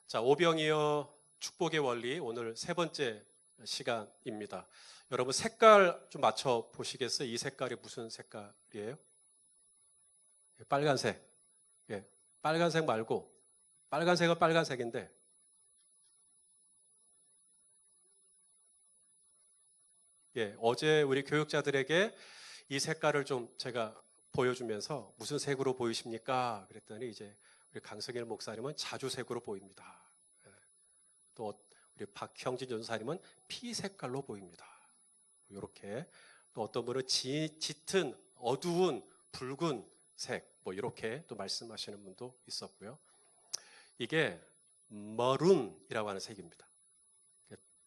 자, 오병이어 축복의 원리 오늘 세 번째 시간입니다. 여러분 색깔 좀 맞춰 보시겠어요? 이 색깔이 무슨 색깔이에요? 빨간색. 예, 빨간색 말고 빨간색은 빨간색인데 어제 우리 교육자들에게 이 색깔을 좀 제가 보여주면서 무슨 색으로 보이십니까? 그랬더니 이제 우리 강성일 목사님은 자주색으로 보입니다. 또 우리 박형진 전사님은 피 색깔로 보입니다. 이렇게 또 어떤 분은 짙은 어두운 붉은색 뭐 이렇게 또 말씀하시는 분도 있었고요. 이게 머룬이라고 하는 색입니다.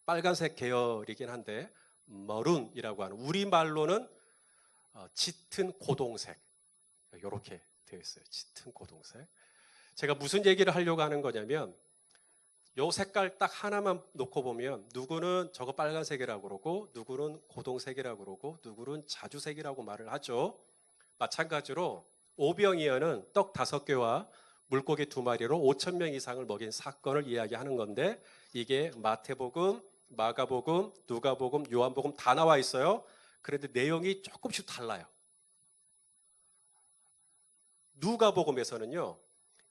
빨간색 계열이긴 한데 머룬이라고 하는 우리말로는 짙은 고동색 이렇게 되어 있어요. 짙은 고동색. 제가 무슨 얘기를 하려고 하는 거냐면 요 색깔 딱 하나만 놓고 보면 누구는 저거 빨간색이라고 그러고 누구는 고동색이라고 그러고 누구는 자주색이라고 말을 하죠. 마찬가지로 오병이어는 떡 5개와 물고기 2마리로 5천 명 이상을 먹인 사건을 이야기하는 건데 이게 마태복음, 마가복음, 누가복음, 요한복음 다 나와 있어요. 그런데 내용이 조금씩 달라요. 누가복음에서는요.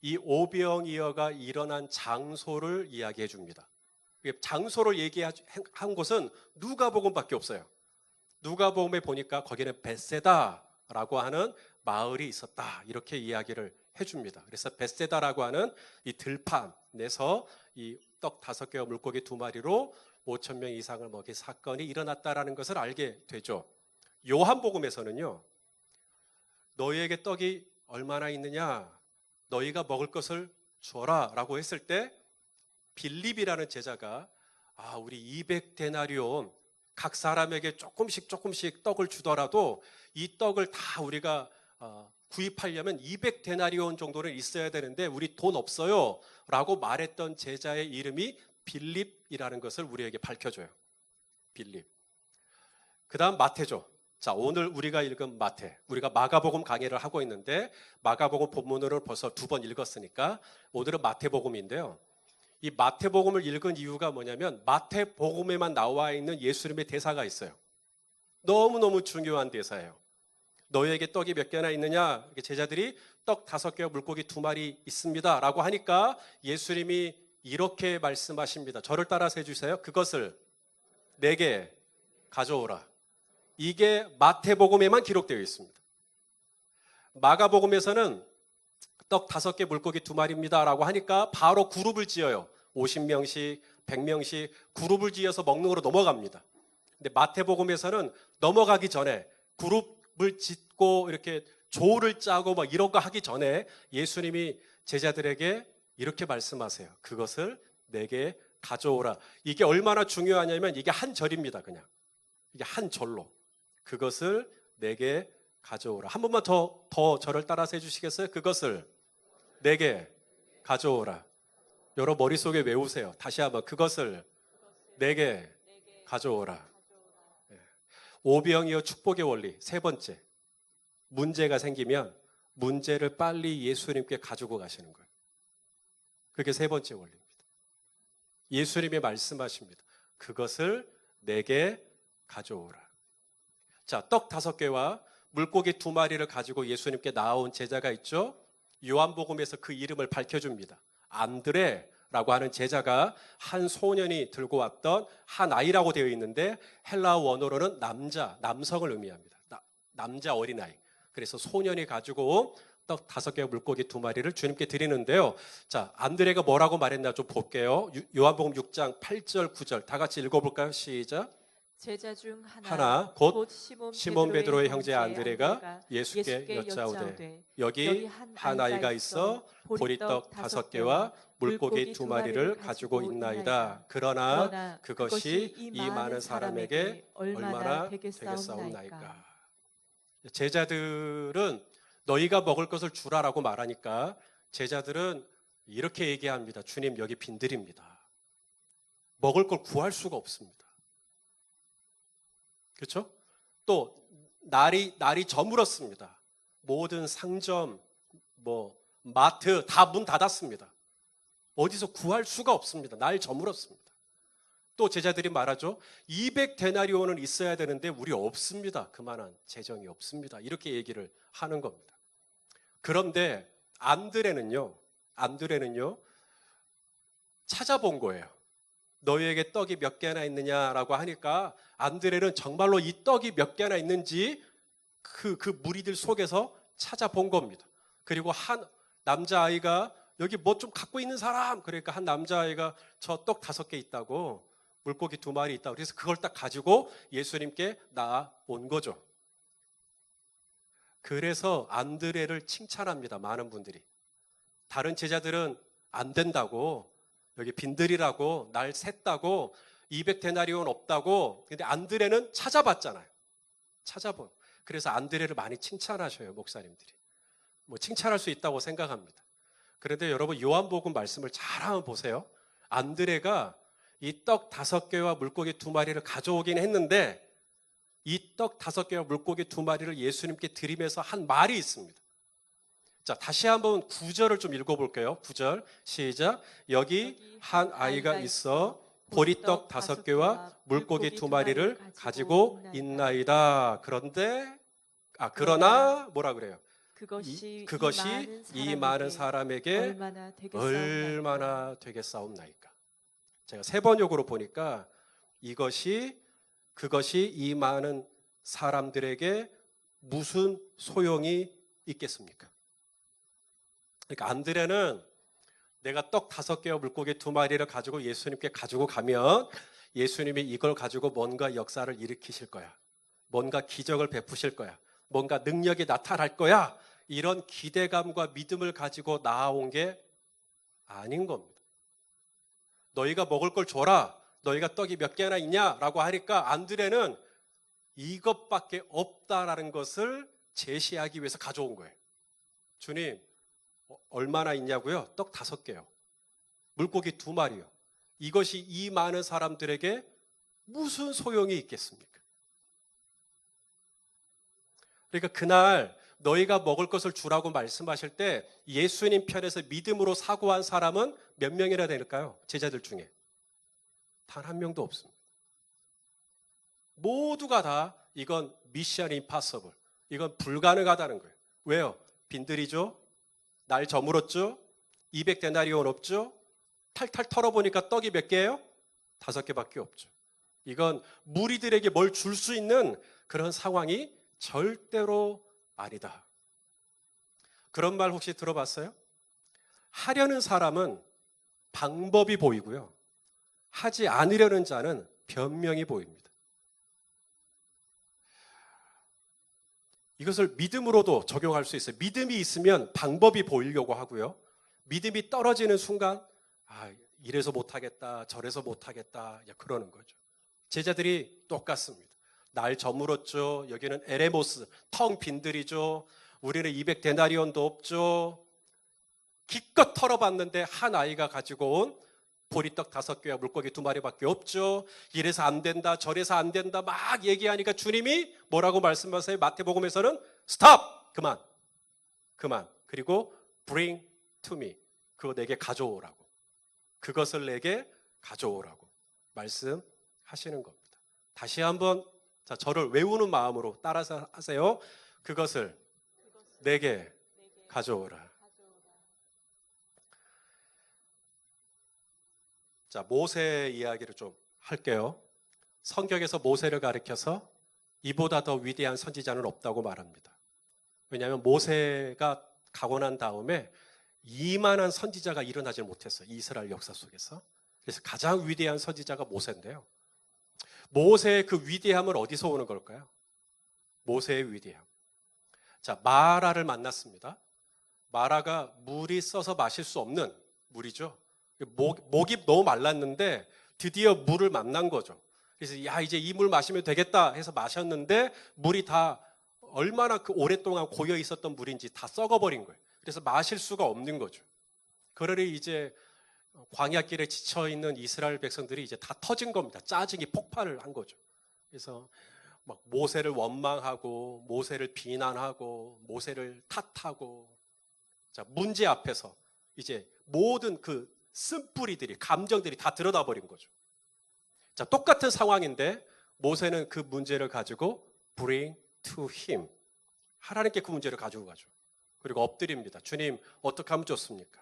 이 오병이어가 일어난 장소를 이야기해 줍니다. 장소를 얘기한 곳은 누가복음밖에 없어요. 누가복음에 보니까 거기는 벳세다라고 하는 마을이 있었다 이렇게 이야기를 해줍니다. 그래서 벳세다라고 하는 이 들판에서 이 떡 5개와 물고기 2마리로 5천 명 이상을 먹인 사건이 일어났다라는 것을 알게 되죠. 요한복음에서는요. 너희에게 떡이 얼마나 있느냐? 너희가 먹을 것을 주어라 라고 했을 때 빌립이라는 제자가 우리 200데나리온 각 사람에게 조금씩 떡을 주더라도 이 떡을 다 우리가 구입하려면 200데나리온 정도는 있어야 되는데 우리 돈 없어요 라고 말했던 제자의 이름이 빌립이라는 것을 우리에게 밝혀줘요. 빌립. 그 다음 마태죠. 자, 오늘 우리가 읽은 마태, 우리가 마가복음 강의를 하고 있는데 마가복음 본문으로 벌써 2번 읽었으니까 오늘은 마태복음인데요. 이 마태복음을 읽은 이유가 뭐냐면 마태복음에만 나와 있는 예수님의 대사가 있어요. 너무너무 중요한 대사예요. 너희에게 떡이 몇 개나 있느냐? 제자들이 떡 5개와 물고기 2마리 있습니다 라고 하니까 예수님이 이렇게 말씀하십니다. 저를 따라서 해주세요. 그것을 내게 가져오라. 이게 마태복음에만 기록되어 있습니다. 마가복음에서는 떡 5개 물고기 2마리입니다 라고 하니까 바로 그룹을 지어요. 50명씩 100명씩 그룹을 지어서 먹는 거로 넘어갑니다. 근데 마태복음에서는 넘어가기 전에 그룹을 짓고 이렇게 조를 짜고 막 이런 거 하기 전에 예수님이 제자들에게 이렇게 말씀하세요. 그것을 내게 가져오라. 이게 얼마나 중요하냐면 이게 한 절입니다. 그냥 이게 한 절로 그것을 내게 가져오라. 한 번만 더 저를 따라서 해주시겠어요? 그것을 내게 가져오라. 여러분 머릿속에 외우세요. 다시 한번 그것을 내게 가져오라. 오병이어 축복의 원리 세 번째. 문제가 생기면 문제를 빨리 예수님께 가지고 가시는 거예요. 그게 세 번째 원리입니다. 예수님이 말씀하십니다. 그것을 내게 가져오라. 자, 떡 5개와 물고기 2마리를 가지고 예수님께 나온 제자가 있죠. 요한복음에서 그 이름을 밝혀줍니다. 안드레라고 하는 제자가 한 소년이 들고 왔던 한 아이라고 되어 있는데 헬라어 원어로는 남성을 의미합니다. 남자 어린아이. 그래서 소년이 가지고 떡 5개와 물고기 2마리를 주님께 드리는데요. 자, 안드레가 뭐라고 말했나 좀 볼게요. 요한복음 6장 8절 9절 다 같이 읽어볼까요? 시작. 제자 중 하나 곧 시몬 베드로의 형제 안드레가 예수께 여짜오되 여기 한 아이가 있어 보리떡 5개와 물고기 2마리를 가지고 있나이다. 그러나 그것이 이 많은 사람에게 얼마나 되겠사옵나이까. 제자들은 너희가 먹을 것을 주라라고 말하니까 제자들은 이렇게 얘기합니다. 주님 여기 빈들입니다. 먹을 걸 구할 수가 없습니다. 그렇죠? 또 날이 저물었습니다. 모든 상점, 마트 다 문 닫았습니다. 어디서 구할 수가 없습니다. 날 저물었습니다. 또 제자들이 말하죠. 200데나리온은 있어야 되는데 우리 없습니다. 그만한 재정이 없습니다. 이렇게 얘기를 하는 겁니다. 그런데 안드레는요. 찾아본 거예요. 너희에게 떡이 몇 개나 있느냐라고 하니까 안드레는 정말로 이 떡이 몇 개나 있는지 그 무리들 속에서 찾아본 겁니다. 그리고 한 남자아이가 여기 뭐 좀 갖고 있는 사람, 그러니까 한 남자아이가 저 떡 5개 있다고, 물고기 2마리 있다고, 그래서 그걸 딱 가지고 예수님께 나온 거죠. 그래서 안드레를 칭찬합니다. 많은 분들이. 다른 제자들은 안 된다고, 여기 빈들이라고, 날 샜다고, 200데나리온 없다고. 근데 안드레는 찾아봤잖아요. 찾아본. 그래서 안드레를 많이 칭찬하셔요, 목사님들이. 뭐 칭찬할 수 있다고 생각합니다. 그런데 여러분 요한복음 말씀을 잘 한번 보세요. 안드레가 이 떡 5개와 물고기 2마리를 가져오긴 했는데 이 떡 5개와 물고기 2마리를 예수님께 드리면서 한 말이 있습니다. 자, 다시 한번 9절을 좀 읽어볼게요. 9절 시작. 여기 한 아이가 있어 보리떡 5개와 물고기 2마리를 가지고 있나이다. 그러나 뭐라 그래요? 그것이 이 많은 사람에게 얼마나 되겠사옵나이까. 제가 세 번역으로 보니까 그것이 이 많은 사람들에게 무슨 소용이 있겠습니까? 그러니까 안드레는 내가 떡 5개와 물고기 2마리를 가지고 예수님께 가지고 가면 예수님이 이걸 가지고 뭔가 역사를 일으키실 거야. 뭔가 기적을 베푸실 거야. 뭔가 능력이 나타날 거야. 이런 기대감과 믿음을 가지고 나아온 게 아닌 겁니다. 너희가 먹을 걸 줘라. 너희가 떡이 몇 개나 있냐라고 하니까 안드레는 이것밖에 없다라는 것을 제시하기 위해서 가져온 거예요. 주님, 얼마나 있냐고요? 떡 5개요. 물고기 2마리요. 이것이 이 많은 사람들에게 무슨 소용이 있겠습니까? 그러니까 그날 너희가 먹을 것을 주라고 말씀하실 때 예수님 편에서 믿음으로 사고한 사람은 몇 명이나 될까요? 제자들 중에. 단 한 명도 없습니다. 모두가 다 이건 미션 임파서블. 이건 불가능하다는 거예요. 왜요? 빈들이죠. 날 저물었죠. 200데나리온 없죠. 탈탈 털어보니까 떡이 몇 개예요? 5개밖에 없죠. 이건 무리들에게 뭘 줄 수 있는 그런 상황이 절대로 아니다. 그런 말 혹시 들어봤어요? 하려는 사람은 방법이 보이고요. 하지 않으려는 자는 변명이 보입니다. 이것을 믿음으로도 적용할 수 있어요. 믿음이 있으면 방법이 보이려고 하고요. 믿음이 떨어지는 순간 이래서 못하겠다, 저래서 못하겠다, 그러는 거죠. 제자들이 똑같습니다. 날 저물었죠. 여기는 에레모스, 텅 빈들이죠. 우리는 200데나리온도 없죠. 기껏 털어봤는데 한 아이가 가지고 온 보리떡 5개와 물고기 2마리밖에 없죠. 이래서 안 된다, 저래서 안 된다 막 얘기하니까 주님이 뭐라고 말씀하세요? 마태복음에서는 스탑! 그만. 그리고 bring to me. 그거 내게 가져오라고. 그것을 내게 가져오라고 말씀하시는 겁니다. 다시 한번 저를 외우는 마음으로 따라서 하세요. 그것을 내게 가져오라. 자, 모세 이야기를 좀 할게요. 성경에서 모세를 가리켜서 이보다 더 위대한 선지자는 없다고 말합니다. 왜냐하면 모세가 가고 난 다음에 이만한 선지자가 일어나지 못했어요. 이스라엘 역사 속에서. 그래서 가장 위대한 선지자가 모세인데요. 모세의 그 위대함은 어디서 오는 걸까요? 모세의 위대함. 자, 마라를 만났습니다. 마라가 물이 써서 마실 수 없는 물이죠. 목이 너무 말랐는데 드디어 물을 만난 거죠. 그래서 이제 이 물 마시면 되겠다 해서 마셨는데 물이 다 얼마나 오랫동안 고여 있었던 물인지 다 썩어버린 거예요. 그래서 마실 수가 없는 거죠. 그러니 이제 광야길에 지쳐있는 이스라엘 백성들이 이제 다 터진 겁니다. 짜증이 폭발을 한 거죠. 그래서 막 모세를 원망하고 모세를 비난하고 모세를 탓하고, 자, 문제 앞에서 이제 모든 그 쓴뿌리들이, 감정들이 다 드러나 버린 거죠. 자, 똑같은 상황인데 모세는 그 문제를 가지고 bring to him, 하나님께 그 문제를 가지고 가죠. 그리고 엎드립니다. 주님, 어떻게 하면 좋습니까?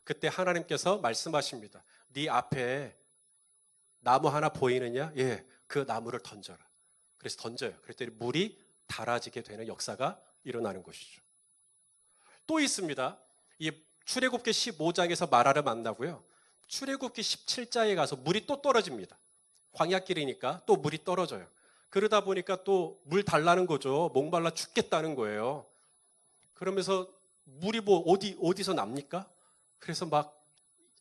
그때 하나님께서 말씀하십니다. 네 앞에 나무 하나 보이느냐? 예, 그 나무를 던져라. 그래서 던져요. 그랬더니 물이 달아지게 되는 역사가 일어나는 것이죠. 또 있습니다. 이 출애굽기 15장에서 마라를 만나고요. 출애굽기 17장에 가서 물이 또 떨어집니다. 광야길이니까 또 물이 떨어져요. 그러다 보니까 또 물 달라는 거죠. 목말라 죽겠다는 거예요. 그러면서 물이 뭐 어디서 납니까? 그래서 막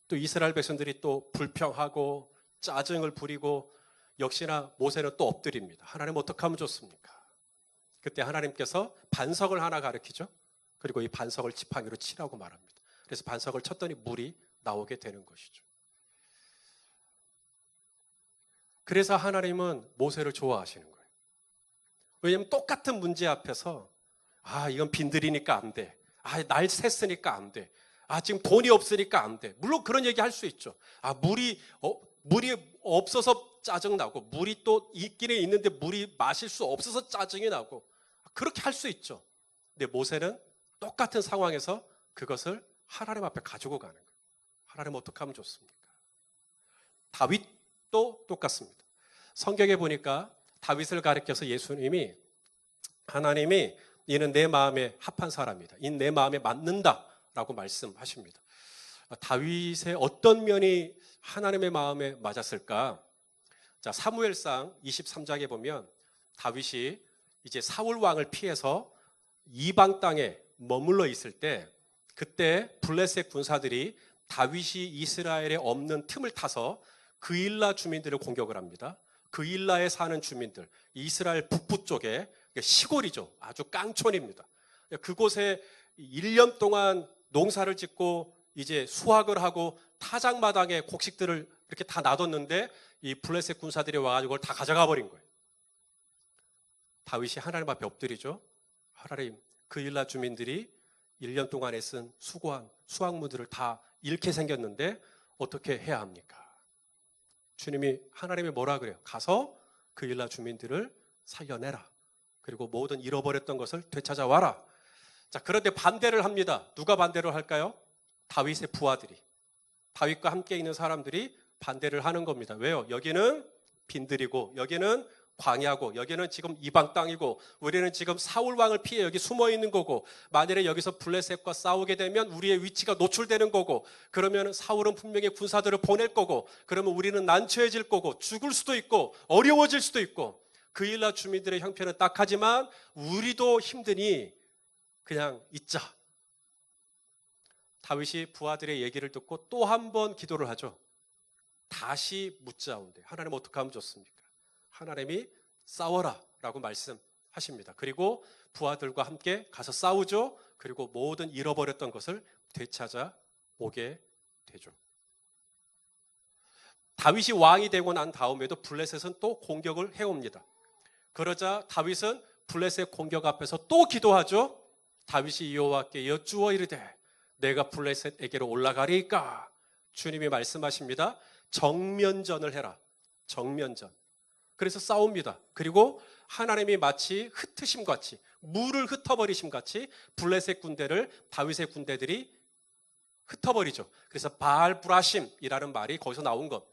또 이스라엘 백성들이 또 불평하고 짜증을 부리고 역시나 모세는 또 엎드립니다. 하나님 어떻게 하면 좋습니까? 그때 하나님께서 반석을 하나 가르치죠. 그리고 이 반석을 지팡이로 치라고 말합니다. 그래서 반석을 쳤더니 물이 나오게 되는 것이죠. 그래서 하나님은 모세를 좋아하시는 거예요. 왜냐하면 똑같은 문제 앞에서 이건 빈들이니까 안 돼. 날 샜으니까 안 돼. 지금 돈이 없으니까 안 돼. 물론 그런 얘기 할 수 있죠. 물이 없어서 짜증나고 물이 또 있기는 있는데 물이 마실 수 없어서 짜증이 나고 그렇게 할 수 있죠. 근데 모세는 똑같은 상황에서 그것을 하나님 앞에 가지고 가는 거예요. 하나님 어떻게 하면 좋습니까? 다윗도 똑같습니다. 성경에 보니까 다윗을 가리켜서 예수님이 하나님이 이는 내 마음에 합한 사람이다. 이는 내 마음에 맞는다라고 말씀하십니다. 다윗의 어떤 면이 하나님의 마음에 맞았을까? 자, 사무엘상 23장에 보면 다윗이 이제 사울 왕을 피해서 이방 땅에 머물러 있을 때 그때 블레셋 군사들이 다윗이 이스라엘에 없는 틈을 타서 그일라 주민들을 공격을 합니다. 그일라에 사는 주민들, 이스라엘 북부 쪽에 시골이죠. 아주 깡촌입니다. 그곳에 1년 동안 농사를 짓고 이제 수확을 하고 타작마당에 곡식들을 이렇게 다 놔뒀는데 이 블레셋 군사들이 와가지고 그걸 다 가져가 버린 거예요. 다윗이 하나님 앞에 엎드리죠. 하나님, 그일라 주민들이 1년 동안 애쓴 수고한 수확물들을 다 잃게 생겼는데 어떻게 해야 합니까? 주님이 하나님이 뭐라 그래요? 가서 그일라 주민들을 살려내라. 그리고 모든 잃어버렸던 것을 되찾아와라. 자, 그런데 반대를 합니다. 누가 반대를 할까요? 다윗의 부하들이. 다윗과 함께 있는 사람들이 반대를 하는 겁니다. 왜요? 여기는 빈들이고 여기는 광야고 여기는 지금 이방 땅이고 우리는 지금 사울 왕을 피해 여기 숨어 있는 거고 만일에 여기서 블레셋과 싸우게 되면 우리의 위치가 노출되는 거고 그러면 사울은 분명히 군사들을 보낼 거고 그러면 우리는 난처해질 거고 죽을 수도 있고 어려워질 수도 있고 그일라 주민들의 형편은 딱하지만 우리도 힘드니 그냥 있자. 다윗이 부하들의 얘기를 듣고 또 한 번 기도를 하죠. 다시 묻자온데 하나님 어떻게 하면 좋습니까? 하나님이 싸워라 라고 말씀하십니다. 그리고 부하들과 함께 가서 싸우죠. 그리고 모든 잃어버렸던 것을 되찾아 오게 되죠. 다윗이 왕이 되고 난 다음에도 블레셋은 또 공격을 해옵니다. 그러자 다윗은 블레셋 공격 앞에서 또 기도하죠. 다윗이 여호와께 여쭈어 이르되 내가 블레셋에게로 올라가리까? 주님이 말씀하십니다. 정면전을 해라. 정면전. 그래서 싸웁니다. 그리고 하나님이 마치 흩으심 같이 물을 흩어버리심 같이 블레셋 군대를 다윗의 군대들이 흩어버리죠. 그래서 바알브라심이라는 말이 거기서 나온 것.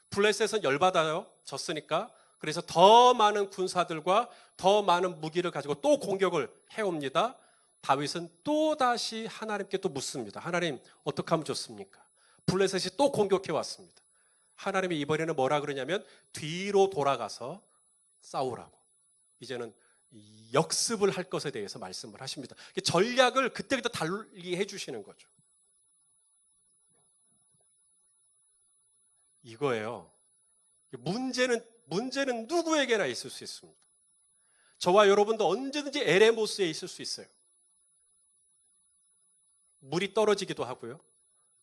블레셋은 열받아요. 졌으니까. 그래서 더 많은 군사들과 더 많은 무기를 가지고 또 공격을 해옵니다. 다윗은 또다시 하나님께 또 묻습니다. 하나님 어떻게 하면 좋습니까? 블레셋이 또 공격해 왔습니다. 하나님이 이번에는 뭐라 그러냐면 뒤로 돌아가서 싸우라고. 이제는 역습을 할 것에 대해서 말씀을 하십니다. 전략을 그때그때 달리 해주시는 거죠. 이거예요. 문제는 누구에게나 있을 수 있습니다. 저와 여러분도 언제든지 에레모스에 있을 수 있어요. 물이 떨어지기도 하고요.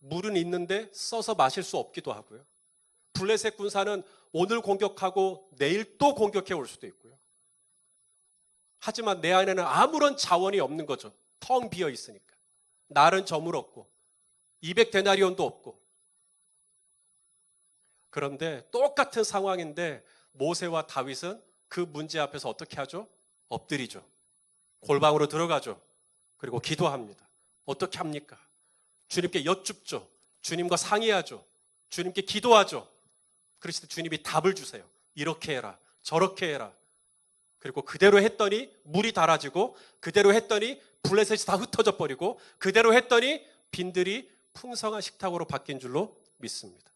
물은 있는데 써서 마실 수 없기도 하고요. 블레셋 군사는 오늘 공격하고 내일 또 공격해 올 수도 있고요. 하지만 내 안에는 아무런 자원이 없는 거죠. 텅 비어 있으니까. 날은 저물었고 200데나리온도 없고. 그런데 똑같은 상황인데 모세와 다윗은 그 문제 앞에서 어떻게 하죠? 엎드리죠. 골방으로 들어가죠. 그리고 기도합니다. 어떻게 합니까? 주님께 여쭙죠. 주님과 상의하죠. 주님께 기도하죠. 그러실 때 주님이 답을 주세요. 이렇게 해라. 저렇게 해라. 그리고 그대로 했더니 물이 달아지고, 그대로 했더니 블레셋이 다 흩어져 버리고, 그대로 했더니 빈들이 풍성한 식탁으로 바뀐 줄로 믿습니다.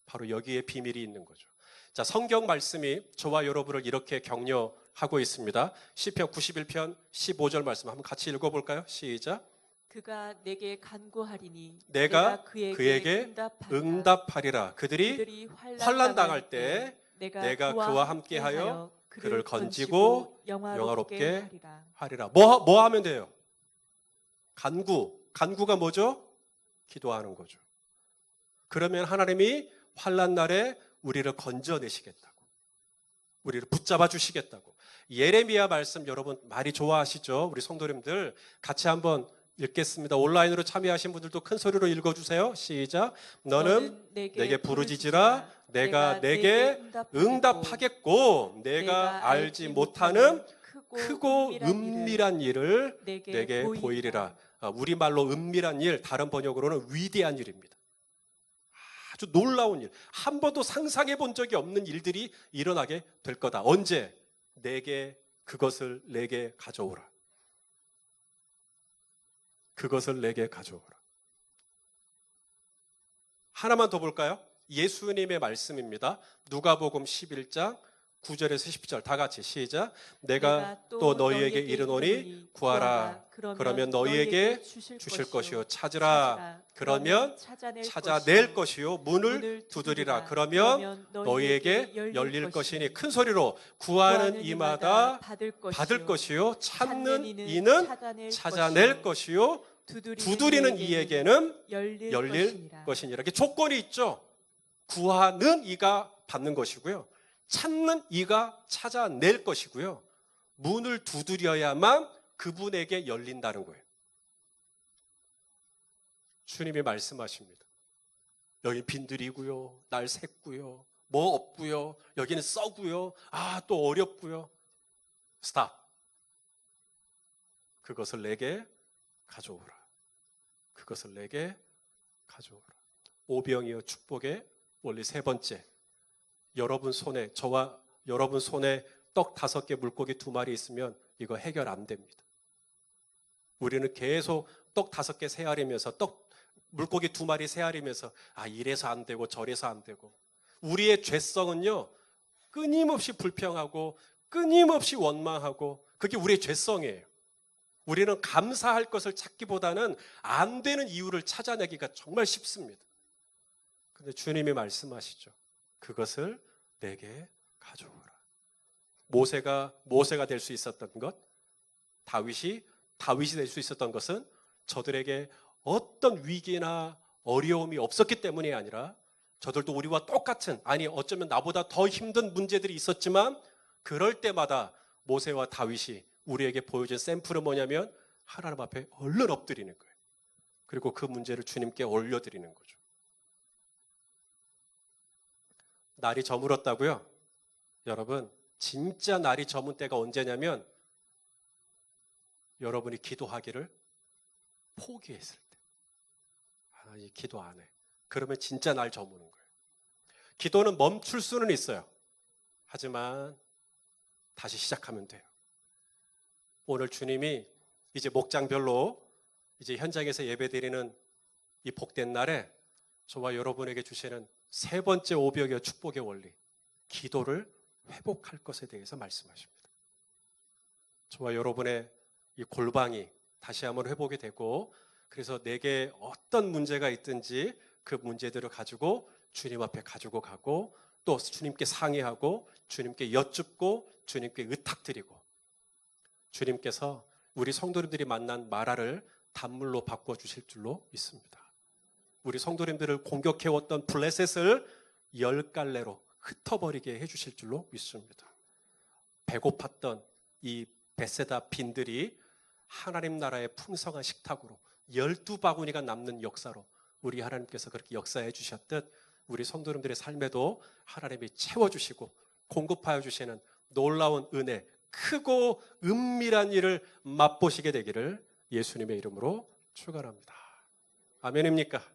바로 여기에 비밀이 있는 거죠. 자, 성경 말씀이 저와 여러분을 이렇게 격려하고 있습니다. 시편 91편 15절 말씀 한번 같이 읽어볼까요? 시작. 그가 내게 간구하리니 내가 그에게 응답하리라. 그들이 환난 당할 때 내가 그와 함께하여 그를 건지고 영화롭게 하리라. 뭐 하면 돼요? 간구가 뭐죠? 기도하는 거죠. 그러면 하나님이 환난 날에 우리를 건져내시겠다고, 우리를 붙잡아 주시겠다고. 예레미야 말씀 여러분 많이 좋아하시죠? 우리 성도님들 같이 한번 읽겠습니다. 온라인으로 참여하신 분들도 큰 소리로 읽어주세요. 시작. 너는 내게 부르짖으라. 내가 내게 응답하겠고 내가 알지 못하는 크고 은밀한 일을 내게 보이리라. 우리말로 은밀한 일, 다른 번역으로는 위대한 일입니다. 아주 놀라운 일, 한 번도 상상해 본 적이 없는 일들이 일어나게 될 거다. 언제? 그것을 내게 가져오라. 그것을 내게 가져오라. 하나만 더 볼까요? 예수님의 말씀입니다. 누가복음 11장 9절에서 10절 다 같이 시작. 내가 또 너희에게 이르노니 구하라. 그러면 너희에게 주실 것이요. 찾으라. 그러면 찾아낼 것이요. 문을 두드리라. 그러면 너희에게 열릴 것이니. 큰 소리로 구하는 이마다 받을 것이요. 찾는 이는 찾아낼 것이요. 두드리는 이에게는 열릴 것이니라. 이렇게 조건이 있죠. 구하는 이가 받는 것이고요. 찾는 이가 찾아낼 것이고요. 문을 두드려야만 그분에게 열린다는 거예요. 주님이 말씀하십니다. 여기 빈들이고요. 날 샜고요. 뭐 없고요. 여기는 썩고요. 또 어렵고요. 스탑. 그것을 내게 가져오라. 그것을 내게 가져오라. 오병이어 축복의 원리 세 번째. 여러분 손에, 저와 여러분 손에 떡 5개, 물고기 2마리 있으면 이거 해결 안 됩니다. 우리는 계속 떡 5개 세아리면서, 물고기 2마리 세아리면서 이래서 안 되고 저래서 안 되고. 우리의 죄성은요, 끊임없이 불평하고 끊임없이 원망하고, 그게 우리의 죄성이에요. 우리는 감사할 것을 찾기보다는 안 되는 이유를 찾아내기가 정말 쉽습니다. 근데 주님이 말씀하시죠. 그것을 내게 가져오라. 모세가 될 수 있었던 것, 다윗이 될 수 있었던 것은 저들에게 어떤 위기나 어려움이 없었기 때문이 아니라, 저들도 우리와 똑같은, 어쩌면 나보다 더 힘든 문제들이 있었지만, 그럴 때마다 모세와 다윗이 우리에게 보여준 샘플은 뭐냐면 하나님 앞에 얼른 엎드리는 거예요. 그리고 그 문제를 주님께 올려드리는 거죠. 날이 저물었다고요? 여러분, 진짜 날이 저문 때가 언제냐면 여러분이 기도하기를 포기했을 때. 하나님 기도 안 해. 그러면 진짜 날 저무는 거예요. 기도는 멈출 수는 있어요. 하지만 다시 시작하면 돼요. 오늘 주님이 이제 목장별로 이제 현장에서 예배드리는 이 복된 날에 저와 여러분에게 주시는 세 번째 오병이어 축복의 원리, 기도를 회복할 것에 대해서 말씀하십니다. 저와 여러분의 이 골방이 다시 한번 회복이 되고, 그래서 내게 어떤 문제가 있든지 그 문제들을 가지고 주님 앞에 가지고 가고, 또 주님께 상의하고 주님께 여쭙고 주님께 의탁드리고, 주님께서 우리 성도님들이 만난 마라를 단물로 바꿔주실 줄로 믿습니다. 우리 성도님들을 공격해왔던 블레셋을 10갈래로 흩어버리게 해주실 줄로 믿습니다. 배고팠던 이 베세다 빈들이 하나님 나라의 풍성한 식탁으로 12바구니가 남는 역사로 우리 하나님께서 그렇게 역사해 주셨듯 우리 성도님들의 삶에도 하나님이 채워주시고 공급하여 주시는 놀라운 은혜, 크고 은밀한 일을 맛보시게 되기를 예수님의 이름으로 축원합니다. 아멘입니까?